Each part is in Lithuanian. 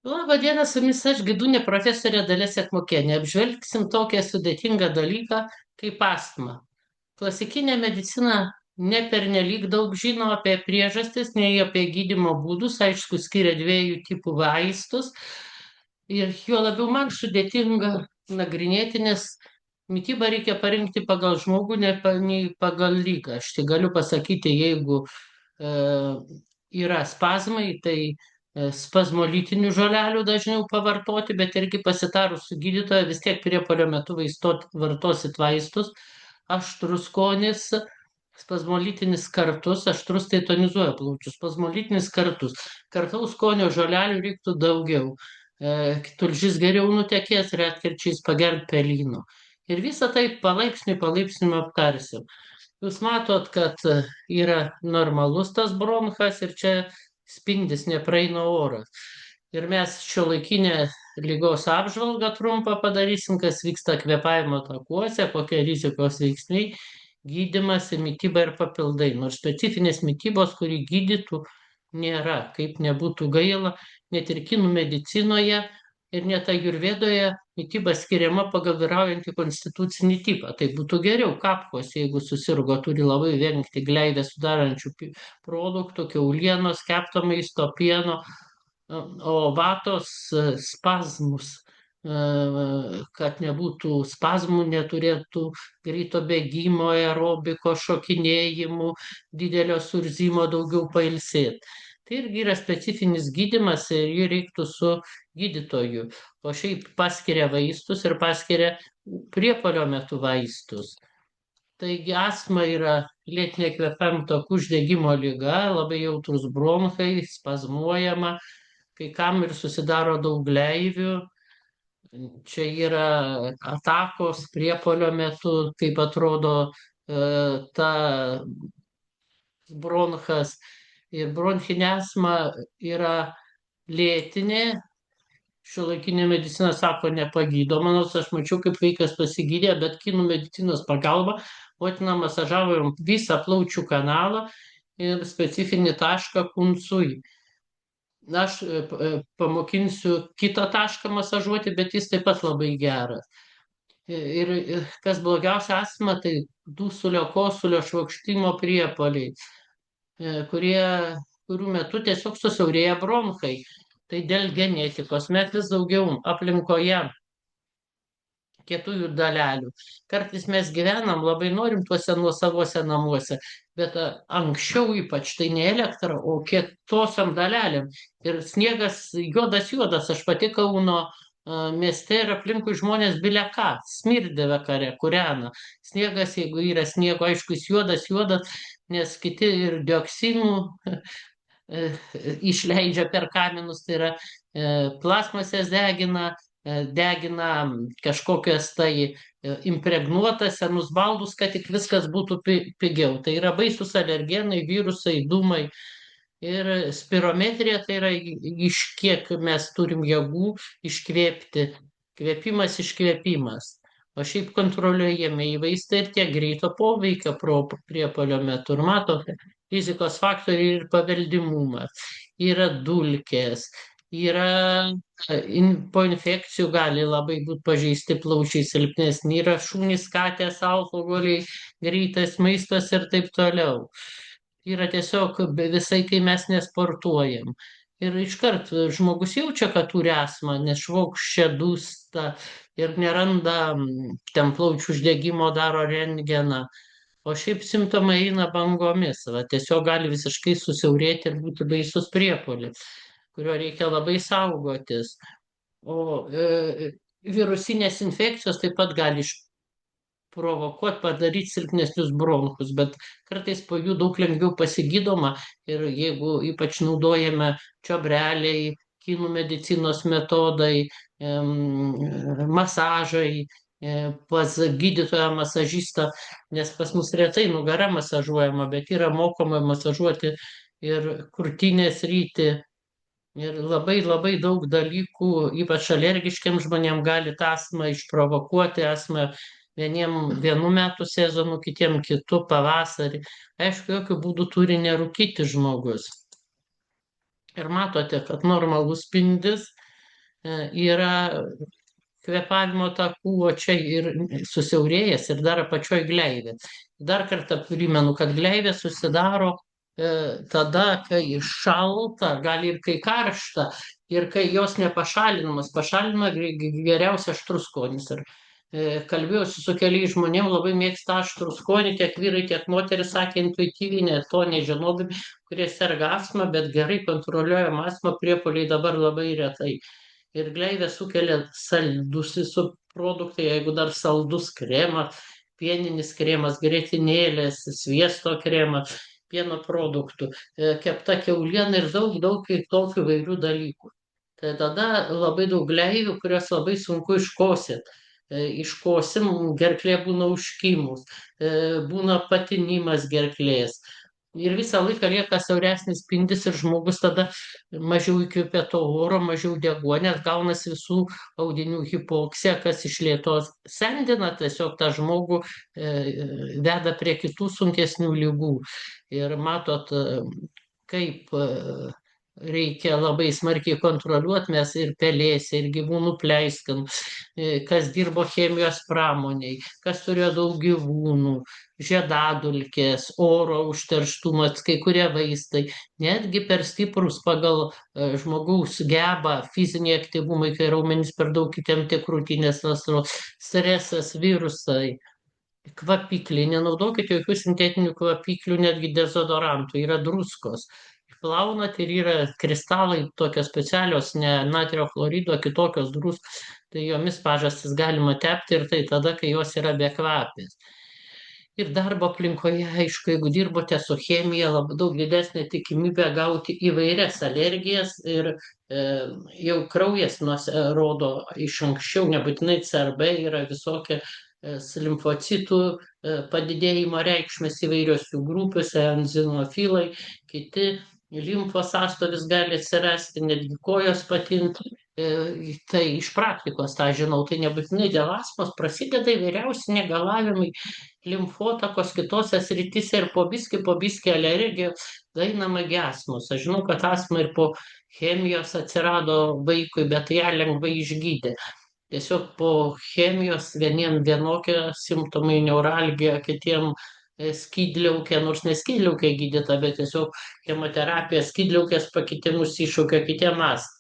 Labą dieną, su jumis aš Gidūnė profesorė Dalia Sekmokienė. Apžvelgsim tokią sudėtingą dalyką kaip astma. Klasikinė medicina nepernelyg daug žino apie priežastis, nei apie gydymo būdus, aišku, skiria dviejų tipų vaistus. Ir juo labiau man sudėtinga nagrinėti, nes mitybą reikia parinkti pagal žmogų, nei pagal lygą. Aš tik galiu pasakyti, jeigu e, yra spazmai, tai spazmolytinių žolelių dažniau pavartoti, bet irgi pasitarus su gydytoja vis tiek priepuolio metu vartosit vaistus. Aštrus skonis, spazmolytinis kartus, aštrus tai tonizuoja plaučius, spazmolytinis kartus. Kartaus skonio žolelių reiktų daugiau. Tulžis geriau nutekės, retkarčiais pagert pelyno. Ir visą tai palaipsniui aptarsim. Jūs matot, kad yra normalus tas bronchas ir čia spindis nepraeina oras. Ir mes šiuolaikinę lygos apžvalgą trumpą padarysim, kas vyksta kvėpavimo takuose, kokie rizikos veiksniai, gydimas, mityba ir papildai. Nors specifinės mitybos, kuri gydytų, nėra, kaip nebūtų gaila, net ir kinų medicinoje ir net ajurvedoje mityba skiriama pagal vyraujantį konstitucinį tipą. Tai būtų geriau. Kapkos, jeigu susirgo, turi labai vengti gleidę sudarančių produktų, kiaulienos, kepto maisto, pieno, o vatos spazmus, kad nebūtų spazmų, neturėtų greito bėgimo, aerobiko, šokinėjimų, didelio surzimo, daugiau pailsėti. Tai irgi yra specifinis gydimas ir jį reiktų su gydytoju. O šiaip paskiria vaistus ir paskiria priepuolio metu vaistus. Taigi astma yra lėtinė kvėpavimo takų uždegimo liga, labai jautrus bronchai, spazmuojama, kai kam ir susidaro daug gleivių. Čia yra atakos priepuolio metu, kaip atrodo ta bronchas. Ir bronchinė astma yra lėtinė, šiuolaikinė medicina sako nepagydoma, nors aš mačiau, kaip vaikas pasigydė, bet kinų medicinos pagalba motina masažavo jam visą plaučių kanalą ir specifinį tašką kunsui. Aš pamokinsiu kitą tašką masažuoti, bet jis taip pat labai geras. Ir kas blogiausia astma, tai dusulio, kosulio, švokštimo priepuoliai, kurių metu tiesiog susiaurėja bronchai. Tai dėl genetikos mes vis daugiau aplinkoje kietųjų dalelių. Kartais mes gyvenam, labai norim tuose nuosavuose namuose, bet anksčiau ypač tai ne elektra, o kietosiam dalelėm. Ir sniegas juodas, aš pati Kauno mieste ir aplinkui žmonės bile ką, smirdė vakare, kūrena. Sniegas, jeigu yra sniego, aišku, jis juodas, nes kiti ir dioksinų išleidžia per kaminus, tai yra plasmasės degina kažkokias tai impregnuotas senus baldus, kad tik viskas būtų pigiau. Tai yra baisus alergenai, virusai, dūmai. Ir spirometrija tai yra iš kiek mes turim jėgų iškvėpti. Kvėpimas, iškvėpimas. O šiaip kontroliuojami į vaistai ir tiek greito poveikio priepuolio metu. Ir matote, rizikos faktoriai ir paveldimumas. Yra dulkės, yra po infekcijų gali labai būti pažeisti plaučiai silpnesni, yra šunys, katės, alkoholiai, greitas maistas ir taip toliau. Yra tiesiog visai, kai mes nesportuojam. Ir iškart žmogus jaučia, kad turi astmą, nes švokščia, dūsta ir neranda ten plaučių uždegimo, daro rentgeną. O šiaip simptomai eina bangomis. Va, tiesiog gali visiškai susiaurėti ir būti baisus priepuolis, kurio reikia labai saugotis. O virusinės infekcijos taip pat gali išprovokuoti, padaryti silpnesnius bronchus, bet kartais po jų daug lengviau pasigydoma ir jeigu ypač naudojame čiobreliai, kinų medicinos metodai, masažai, pas gydytoją masažistą, nes pas mus retai nugara masažuojama, bet yra mokoma masažuoti ir krūtinės rytį. Ir labai daug dalykų, ypač alergiškiam žmonėm, gali tą astmą išprovokuoti, astmą vieniem vienu metų sezonu, kitiem kitu pavasarį. Aišku, jokių būdų turi nerūkyti žmogus. Ir matote, kad normalus spindis yra kvėpavimo takų, o čia ir susiaurėjęs ir dar apačioj gleivė. Dar kartą primenu, kad gleivė susidaro tada, kai šalta, gal ir kai karšta, ir kai jos nepašalinamas. Pašalinama geriausia aštrus skonis. Ir kalbėjausi su keliais žmonėm, labai mėgsta aštrų skonį, tiek vyrai, tiek moteris sakė intuityviai, net to nežinodami, kurie serga astma, bet gerai kontroliuojama astma priepuoliai dabar labai retai. Ir gleivę sukelia saldus produktai, jeigu dar saldus kremas, pieninis kremas, grietinėlės, sviesto kremas, pieno produktų, kepta kiauliena ir daug, daug kitokių vairių dalykų. Tai tada labai daug gleivių, kurias labai sunku iškosėti. Iškosim, gerklė būna užkimus, būna patinimas gerklės. Ir visą laiką lieka siauresnis spindis ir žmogus tada mažiau įkvėpia to oro, mažiau deguonies, gaunasi visų audinių hipoksija, kas iš lėtos sendina tiesiog tą žmogų, veda prie kitų sunkesnių ligų. Ir matot, kaip reikia labai smarkiai kontroliuoti, mes ir pelėse, ir gyvūnų pleiskam, kas dirbo chemijos pramoniai, kas turėjo daug gyvūnų, žiedadulkės, oro užterštumas, kai kurie vaistai, netgi per stiprus pagal žmogaus gebą fiziniai aktyvumai, kai raumenys per daug įtempti krūtinės ląstos, stresas, virusai. Kvapikliai, nenaudokite jokių sintetinių kvapiklių, netgi dezodorantų, yra druskos. Plaunat ir yra kristalai tokios specialios, ne natrio chlorido, kitokios druskos, tai jomis pažastis galima tepti ir tai tada, kai jos yra bekvapės. Ir darbo aplinkoje, aišku, jeigu dirbote su chemija, labai daug didesnė tikimybė gauti įvairias alergijas ir jau kraujas rodo iš anksčiau, nebūtinai CRB, yra visokie limfocitų padidėjimo reikšmės įvairios jų grupėse, enzinofilai, kiti limfos sąstovis gali atsirasti, netgi kojos patinti. Tai iš praktikos tą žinau, tai nebūtinai dėl astmos prasideda įvairiausi negalavimai limfotakos kitose srityse ir po biskį alergija dainama gi astmos. Aš žinau, kad astma ir po chemijos atsirado vaikui, bet ją lengvai išgydė. Tiesiog po chemijos vieniem vienokie simptomai, neuralgija, kitiem skydliaukė, nors ne skydliaukė gydyta, bet tiesiog chemoterapija skydliaukės pakitimus iššaukia, kitiem astma.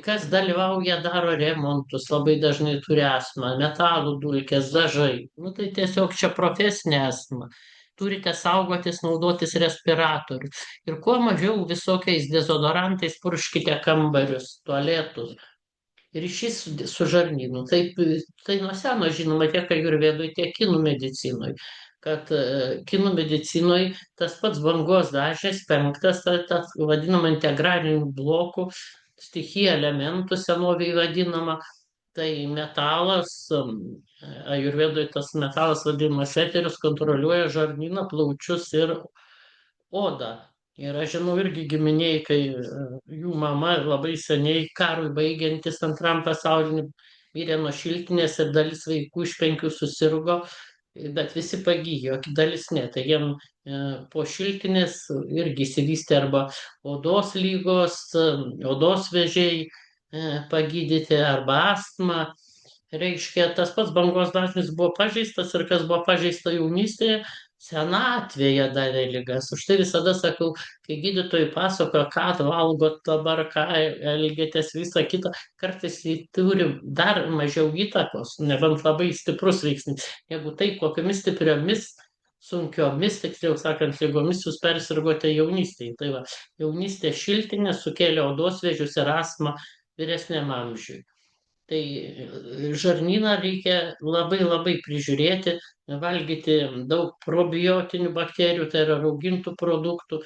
Kas dalyvauja, daro remontus, labai dažnai turi astmą, metalų dulkės, dažai. Nu, tai tiesiog čia profesinė astma. Turite saugotis, naudotis respiratorių. Ir kuo mažiau visokiais dezodorantais purškite kambarius, tualetus. Ryšys su žarnynu. Taip, tai nuo seno žinoma tiek ajurvedoj, tiek kinų medicinoje, kad kinų medicinoje tas pats bangos dažnis, penktas, tas vadinama integralinių blokų, stichija elementų senovėje vadinama, tai metalas, ajurvedoj tas metalas vadinamas eterius, kontroliuoja žarnyną, plaučius ir odą. Ir aš žinau irgi giminėjai, kai jų mama labai seniai karui baigiantis antram pasauliniam mirė nuo šiltinės ir dalis vaikų iš 5 susirgo, bet visi pagyjo, dalis ne. Tai jiem po šiltinės irgi įsivystė arba odos lygos, odos vėžiai pagydyti arba astma. Reiškia, tas pats bangos dažnis buvo pažeistas ir kas buvo pažeista jaunystėje, senatvėje davė ligas. Už tai visada sakau, kai gydytojai pasakoja, ką valgot dabar, ką elgiatės, visą kitą, kartais jį turi dar mažiau įtakos, nebent labai stiprus veiksnys, negu tai, kokiamis stipriomis, sunkiomis, tiksliau sakant, ligomis jūs persirgote jaunystėje. Tai va, jaunystė šiltinė sukėlė odos vėžius ir astmą vyresniam amžiui. Tai žarnyną reikia labai labai prižiūrėti, valgyti daug probiotinių bakterijų, tai yra raugintų produktų.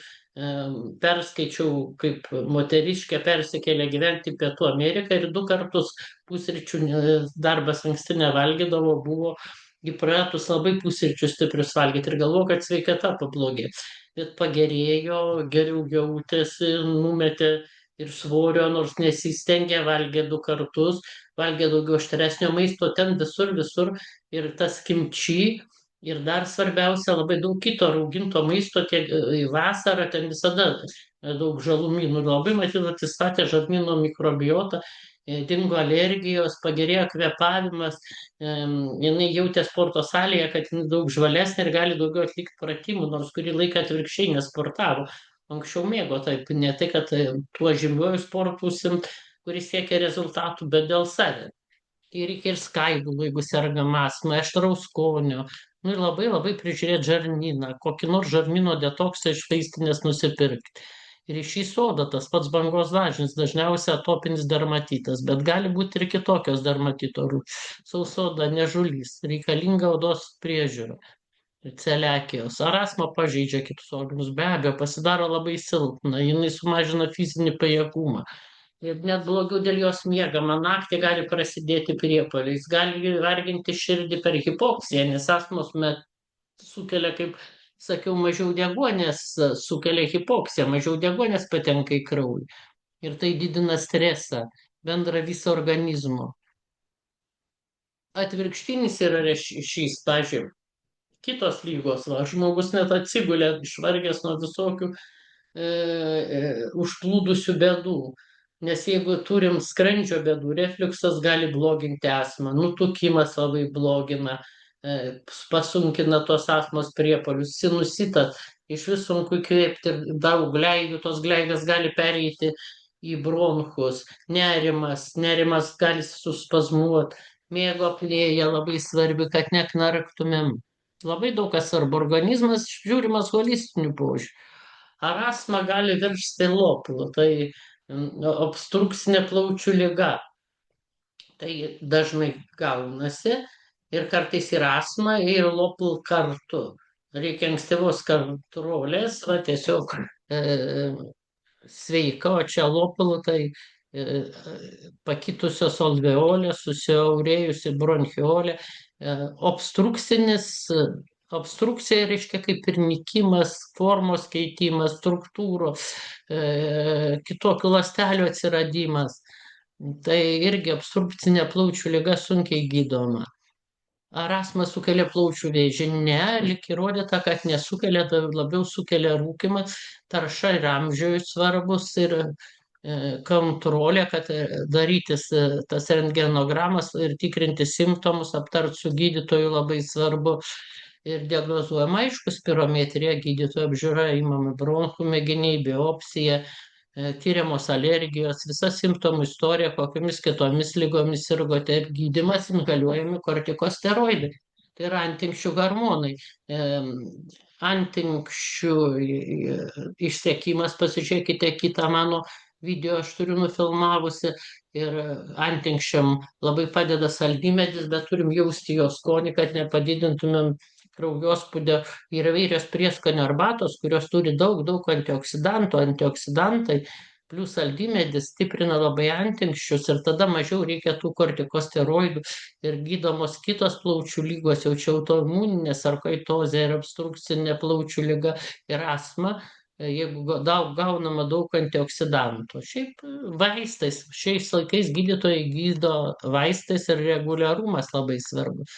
Perskaičiau, kaip moteriškė persikėlė gyventi į Pietų Ameriką ir 2 kartus pusryčių darbas anksti nevalgydavo, buvo įpratus labai pusryčius stiprius valgyti ir galvoju, kad sveikata pablogė. Bet pagerėjo, geriau jautėsi, numetė ir svorio, nors nesistengė, valgė 2 kartus, valgė daugiau aštresnio maisto, ten visur ir tas kimči Ir dar svarbiausia, labai daug kito rauginto maisto, tiek į vasarą ten visada daug žalumynų. Labai matyt, atsistatė žarnyno mikrobiota, dingo alergijos, pagerėjo kvėpavimas, jinai jautė sporto salėje, kad jinai daug žvalesnė ir gali daugiau atlikti pratimų, nors kurį laiką atvirkščiai nesportavo. Anksčiau mėgo taip, ne tai, kad tuo žymiuoju sportu užsiimt, kuris siekia rezultatų, bet dėl savęs. Tai reikia ir skaidulų, jeigu sergam astma, aštraus skonio. Nu ir labai labai prižiūrėti žarnyną, kokį nors žarnyno detoksą iš vaistinės nusipirkti. Ir iš į sodą tas pats bangos dažnis, dažniausiai atopinis dermatitas, bet gali būti ir kitokios dermatito rūšys. Sausoda, nežulys, reikalinga odos priežiūra. Celiakijos. Ar astma pažeidžia kitus organus? Be abejo, pasidaro labai silpna, jinai sumažina fizinį pajėgumą. Ir net blogiau dėl jos miegama. Naktį gali prasidėti priepuoliai. Jis gali varginti širdį per hipoksiją, nes astmos metu sukelia, kaip sakiau, mažiau deguonies, sukelia hipoksiją, mažiau deguonies patenka į kraują. Ir tai didina stresą, bendrą visą organizmo. Atvirkštinis yra ryšys, pažiūrėjau. Kitos lygos, va, žmogus net atsigulė, išvargęs nuo visokių užplūdusių bėdų. Nes jeigu turim skrandžio bėdų, refliuksas gali bloginti astmą, nutukimas labai blogina, pasunkina tos astmos priepuolius, sinusitas, iš vis sunku įkvėpti daug gleivių, tos gleivės gali pereiti į bronchus, nerimas gali suspazmuoti, miego apnėja labai svarbi, kad neknarktumėm. Labai daug kas svarbu, organizmas žiūrimas holistiniu požiūriu. Ar astma gali virsti lopilu, tai obstrukcinė plaučių liga. Tai dažnai gaunasi ir kartais ir astma, ir lopil kartu. Reikia ankstyvos kontrolės, va tiesiog sveika, o čia lopil tai pakitusios alveolės, susiaurėjusi bronchiolė, obstrukcija reiškia kaip ir nykimas, formos keitimas, struktūros, kitokių ląstelių atsiradimas. Tai irgi obstrukcinė plaučių liga sunkiai gydoma. Ar astma sukelia plaučių vėžį? Ne, lyg įrodyta, kad nesukelia, labiau sukelia rūkymas, tarša ir amžiui svarbus ir kontrolė, kad darytis tas rentgenogramas ir tikrinti simptomus, aptart su gydytoju labai svarbu. Ir diagnozuojama, aišku, spirometrija, gydytojo apžiūra, imami bronchų mėginiai, biopsija, tyriamos alergijos, visa simptomų istorija, kokiamis kitomis lygomis sirgote ir gydymas inhaliuojami kortikosteroidai. Tai yra antinkščių hormonai. Antinkščių išsekimas, pasižiūrėkite kitą mano video, aš turiu nufilmavusi, ir antinkščiam labai padeda saldymedis, bet turim jausti jo skonį, kad nepadidintumėm kraujospūdžio. Yra įvairios prieskonio arbatos, kurios turi daug antioksidantų. Antioksidantai plus saldymedis stiprina labai antinkščius ir tada mažiau reikia tų kortikosteroidų ir gydomos kitos plaučių lygos, jau čia autoimuninė sarkoidozė ir obstrukcinė plaučių liga ir astma, jeigu gaunama daug antioksidantų. Šiaip vaistais, šiais laikais gydytojai gydo vaistais ir reguliarumas labai svarbu.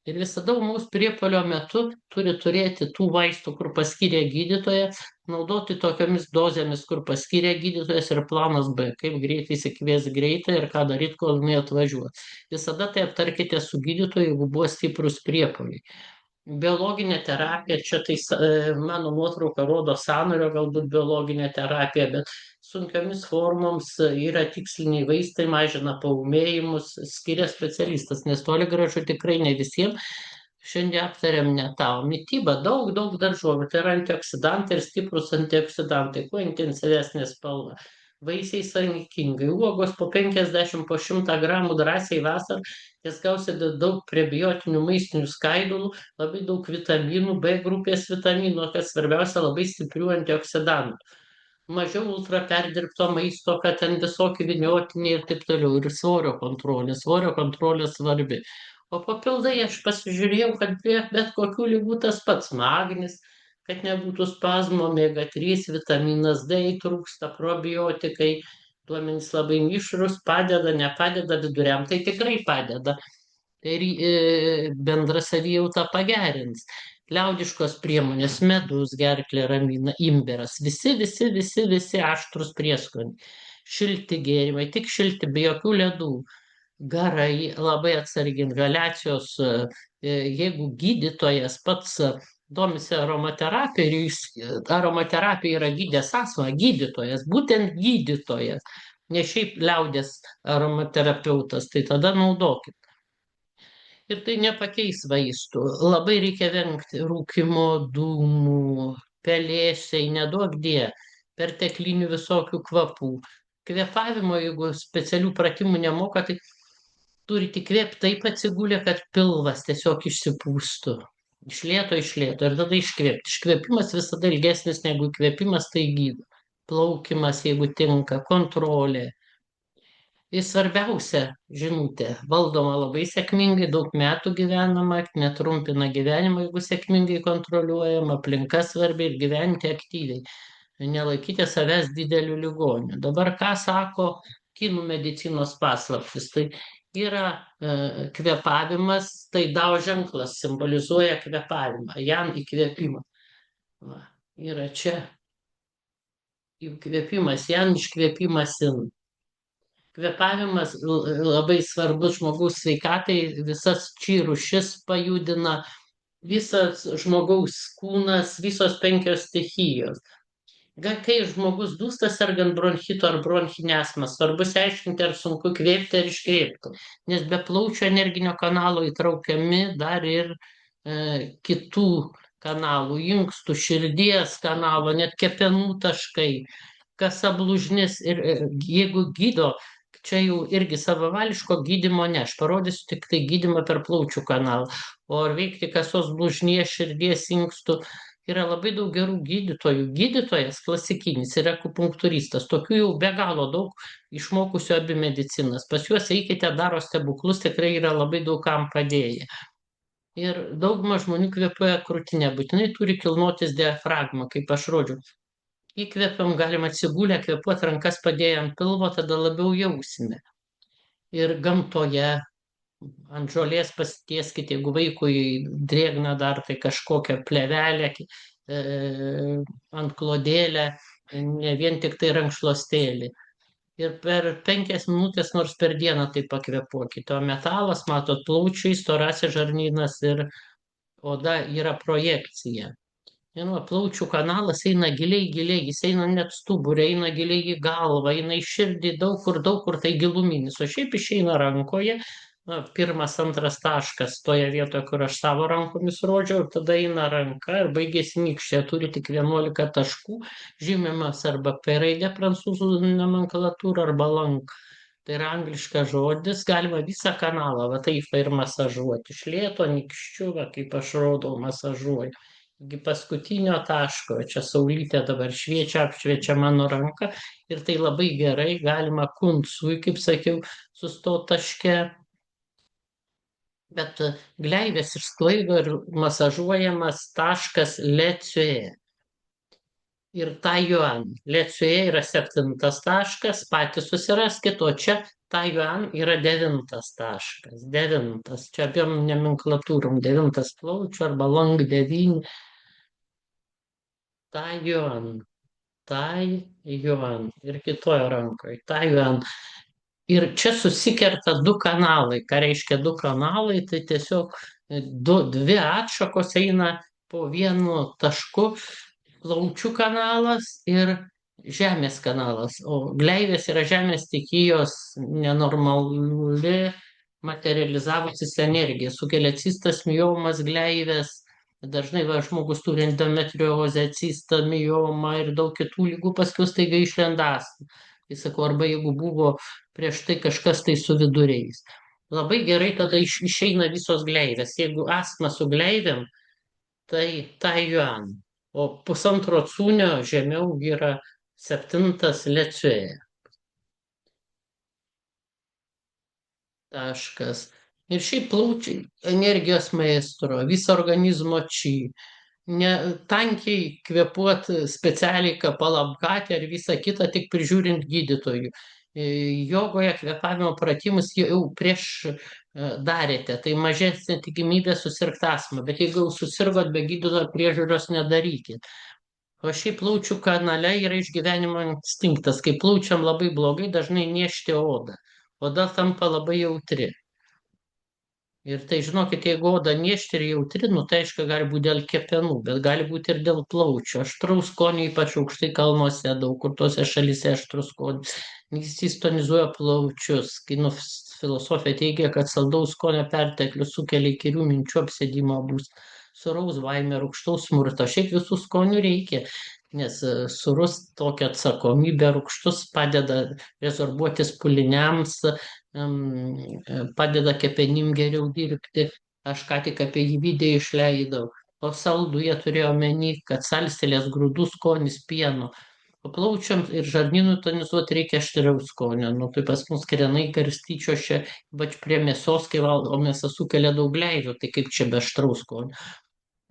Ir visada mūsų priepuolio metu turi turėti tų vaistų, kur paskyrė gydytoja, naudoti tokiamis dozėmis, kur paskyrė gydytojas, ir planas B, kaip greitai įsikvies greitą ir ką daryti, kol jinai atvažiuos. Visada tai aptarkite su gydytoju, jeigu buvo stiprus priepuoliai. Biologinė terapija, čia tai mano nuotrauka rodo sąnario galbūt biologinė terapija, bet sunkiomis formoms yra tiksliniai vaistai, mažina paūmėjimus, skiria specialistas, nes toli gražu tikrai ne visiems. Šiandien aptariam ne tą, o mitybą, daug daržovių, tai yra antioksidantai ir stiprus antioksidantai, kuo intensyvesnė spalva. Vaisiai saikingai, uogos po 50, po 100 gramų drąsiai vasarą, jas gausite daug prebiotinių maistinių skaidulų, labai daug vitaminų, B grupės vitaminų, kas svarbiausia, labai stiprių antioksidantų. Mažiau ultra perdirbto maisto, kad ten visokie viniotiniai ir taip toliau. Ir svorio kontrolė svarbi. O papildai aš pasižiūrėjau, kad bet kokių ligų tas pats magnis, kad nebūtų spazmo, omega 3, vitaminas D trūksta, probiotikai, duomenys labai mišrūs, padeda, nepadeda viduriam, tai tikrai padeda. tai ir bendrą savijautą pagerins. Liaudiškos priemonės, medus, gerklę ramina, imbiras, visi aštrus prieskoniai. Šilti gėrimai, tik šilti, be jokių ledų. Garai, labai atsargiai inhaliacijos, jeigu gydytojas pats domisi aromaterapija ir jis aromaterapija yra gydęs asmą, gydytojas, būtent gydytojas, ne šiaip liaudės aromaterapeutas, tai tada naudokit. Ir tai nepakeis vaistų. Labai reikia vengti rūkimo, dūmų, pelėsiai, neduok die, perteklinių visokių kvapų. Kvėpavimo, jeigu specialių pratimų nemoka, tai turit įkvėpti taip atsigulę, kad pilvas tiesiog išsipūstų. Iš lėto ir tada iškvėpti. Iškvėpimas visada ilgesnis negu įkvėpimas, tai gydo. Plaukimas, jeigu tinka, kontrolė. Ir svarbiausia žinutė, valdoma labai sėkmingai, daug metų gyvenama, netrumpina gyvenimą, jeigu sėkmingai kontroliuojama, aplinka svarbi ir gyventi aktyviai. Nelaikyti savęs dideliu ligoniu. Dabar ką sako kinų medicinos paslaptis? Tai yra kvėpavimas, tai dao ženklas simbolizuoja kvėpavimą, jam įkvėpimą. Va, yra čia įkvėpimas, jam iškvėpimas in. Kvėpavimas labai svarbus žmogaus sveikatai, visas či rūšis pajudina, visas žmogaus kūnas, visos 5 stichijos. Kai žmogus dūsta sergant bronchito ar bronchinė astma, svarbu aiškinti, ar sunku kvėpti ar iškvėpti, nes be plaučių energinio kanalo įtraukiami dar ir kitų kanalų, inkstų, širdies kanalo, net kepenų taškai, kasa blužnis ir jeigu gydo, čia jau irgi savavališko gydymo ne, aš parodysiu tik tai gydymą per plaučių kanalą, o ar veikti kasos blužnies, širdies, inkstų, yra labai daug gerų gydytojų. Gydytojas klasikinis yra akupunkturistas, tokių jau be galo daug išmokusių abi medicinas. Pas juos eikite, daro stebuklus, tikrai yra labai daug kam padėję. Ir dauguma žmonių kvėpuoja krūtinę, būtinai turi kilnotis diafragma, kaip aš rodžiau. Įkvepiam, galim atsigulę kvėpuoti rankas padėję ant pilvo, tada labiau jausime. Ir gamtoje ant žolės pasitieskite, jeigu vaikui drėgna dar, tai kažkokią plevelę, ant klodėlę, ne vien tik tai rankšluostėlį. Ir per 5 minutės nors per dieną tai pakvėpuokite. O metalas, matot, plaučiai, storasis žarnynas ir oda yra projekcija. Plaučių kanalas eina giliai, jis eina net stuburę, eina giliai į galvą, eina į širdį, daug kur tai giluminis, o šiaip išeina rankoje, pirmas, antras taškas toje vietoje, kur aš savo rankomis rodžiau, ir tada eina ranka ir baigėsi nykščia, turi tik 11 taškų, žymimas arba P raidė prancūzų nomenklatūra arba lank. Tai yra angliškas žodis, galima visą kanalą, va taip ir masažuoti, iš lėto nykščiu, va, kaip aš rodau, masažuoju. Iki paskutinio taško, čia saulytė dabar šviečia, apšviečia mano ranką ir tai labai gerai, galima kunsui, kaip sakiau, sustot taške, bet gleivės išsklaido ir masažuojamas taškas Lecue. Ir Taiyuan. Lecue yra 7 taškas, patys susiraskit, o čia Taiyuan yra 9 taškas. 9. Čia abiem nomenklatūrom 9 plaučių arba long 9. Taiyuan. Taiyuan. Ir kitoje rankoje. Taiyuan. Ir čia susikerta 2 kanalai. Ką reiškia 2 kanalai? Tai tiesiog 2 atšakos eina po vienu tašku. Plaučių kanalas ir žemės kanalas. O gleivės yra žemės stichijos nenormali materializavusis energija. Sukelia cistas, miomas, gleivės. Dažnai žmogus turi endometriozę, cistą, miomą ir daug kitų lygų, paskui staiga išlenda astma. Tai sakau, arba jeigu buvo prieš tai kažkas tai su viduriais. Labai gerai tada išeina visos gleivės. Jeigu astma su gleivėm, tai Taiyuan. O pusantro cūnio žemiau yra 7 Lecue. Taškas. Ir šiaip plaučiai energijos maestro, viso organizmo či. Ne tankiai kvėpuot specialiai kapalabkatę ar visą kitą, tik prižiūrint gydytojų. jogoje kvėpavimo pratimus jau prieš darėte, tai mažesnė tikimybė susirgti astma, bet jeigu jau susirgot be gydytojo priežiūros nedarykit. O šiaip plaučių kanale yra išgyvenimo instinktas, kai plaučiam labai blogai, dažnai niežti oda. Oda tampa labai jautri. Ir tai žinokit, jeigu oda niežti ir jautri, nu tai aišku, gali būti dėl kepenų, bet gali būti ir dėl plaučių. Aštraus skonio, ypač aukštai kalnuose, daug kur tose šalyse aštrus skonis. Jis tonizuoja plaučius. Kai filosofija teigia, kad saldaus skonio perteklius sukelia įkyrių minčių apsėdimo būs. Suraus baimė, rūgštaus smurto. Šiaip visų skonių reikia, nes surus tokią atsakomybę, rūgštus padeda rezorbuotis pūliniams, padeda kepenim geriau dirbti. Aš ką tik apie jį video išleidau. O saldų jie turėjo omeny, kad salstelės grūdų skonis pieno. O plaučiams ir žarnynui tonizuoti reikia aštriaus skonio. Nu, tai pas mus krenai garstyčios čia, ypač prie mėsos, kai valgo, mėsa sukelia daug gleivių, tai kaip čia be aštraus skonio.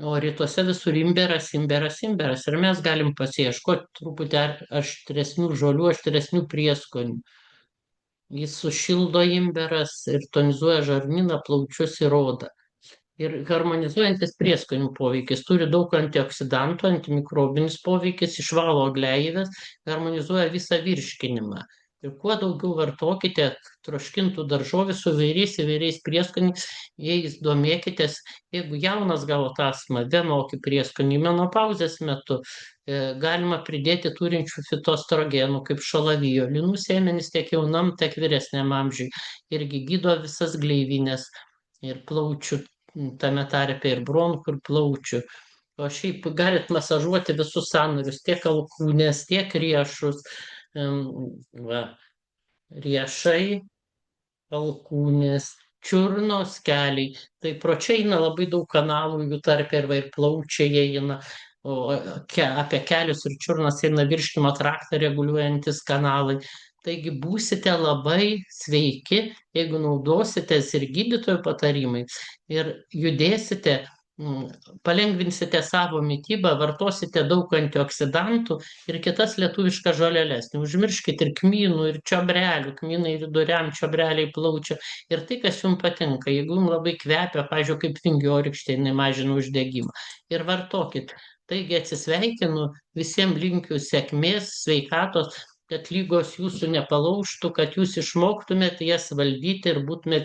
O rytuose visur imberas, imberas, imberas. Ir mes galim pasiieškoti truputį aštresnių žolių, aštresnių prieskonių. Jis sušildo imberas ir tonizuoja žarnyną, plaučius ir odą. Ir harmonizuojantis prieskonių poveikis turi daug antioksidantų, antimikrobinis poveikis, išvalo gleives, harmonizuoja visą virškinimą. Ir kuo daugiau vartokite troškintų daržovių su įvairiais prieskoniais, jais domėkitės. Jeigu jaunas gavot astmą, vienokį prieskonį menopauzės metu, galima pridėti turinčių fitostrogenų, kaip šalavijo, linų sėmenys tiek jaunam, tiek vyresniam amžiui. Irgi gydo visas gleivines ir plaučių, tame tarpe ir bronchų, ir plaučių. O šiaip galit masažuoti visus sąnarius, tiek alkūnės, tiek riešus. Riešai, alkūnės, čiurnos, keliai. Tai pro čia eina labai daug kanalų, jų tarpe ir plaučiai eina. O apie kelius ir čiurnas eina virškinimo traktą reguliuojantis kanalai. Taigi būsite labai sveiki, jeigu naudositės ir gydytojų patarimais ir judėsite, palengvinsite savo mitybą, vartosite daug antioksidantų ir kitas lietuviškas žoleles. Neužmirškit ir kmynų, ir čiobrelių, kmynai viduriam, čiobreliai plaučių. Ir tai, kas jums patinka, jeigu jums labai kvepia, pavyzdžiui, kaip vingiorykštė, jinai mažina uždegimą. Ir vartokit. Taigi atsisveikinu, visiems linkiu sėkmės, sveikatos, kad lygos jūsų nepalaužtų, kad jūs išmoktumėte jas valdyti ir būtumėte